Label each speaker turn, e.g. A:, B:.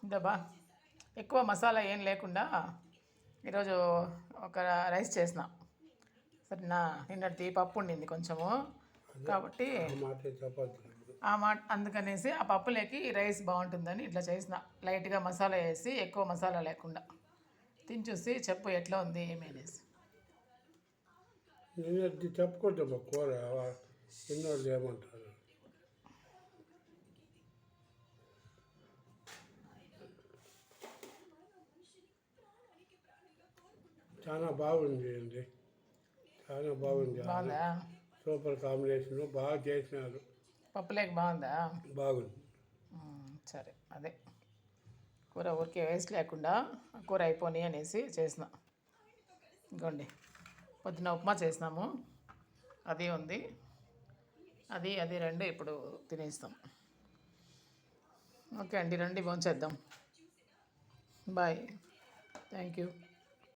A: ఇంతబా ఎక్కువ మసాలా ఏం లేకుండా ఈరోజు ఒక రైస్ చేసిన సరేనా. నిన్నటి పప్పు ఉండింది కొంచెము, కాబట్టి ఆ మాట అందుకనేసి ఆ పప్పులోకి రైస్ బాగుంటుందని ఇట్లా చేసిన. లైట్గా మసాలా వేసి ఎక్కువ మసాలా లేకుండా తిని చూసి చెప్పు ఎట్లా ఉంది ఏమి అనేసి.
B: చెప్పుకుంటాం కూర తిన్నోళ్ళు ఏమంటారు. చాలా బాగుంది అండి, చాలా బాగుంది.
A: బాగుందా?
B: సూపర్ కాంబినేషన్, బాగా చేసినారు.
A: పప్పులేక బాగుందా?
B: బాగుంది.
A: సరే, అదే కూర ఊరికే వేస్ట్ లేకుండా కూర అయిపోయి అనేసి చేసిన. ఇంకోండి పొద్దున ఉప్మా చేసినాము, అది ఉంది. అది అది రెండు ఇప్పుడు తినేస్తాం. ఓకే అండి, రండి భోంచేద్దాం. Bye, thank you.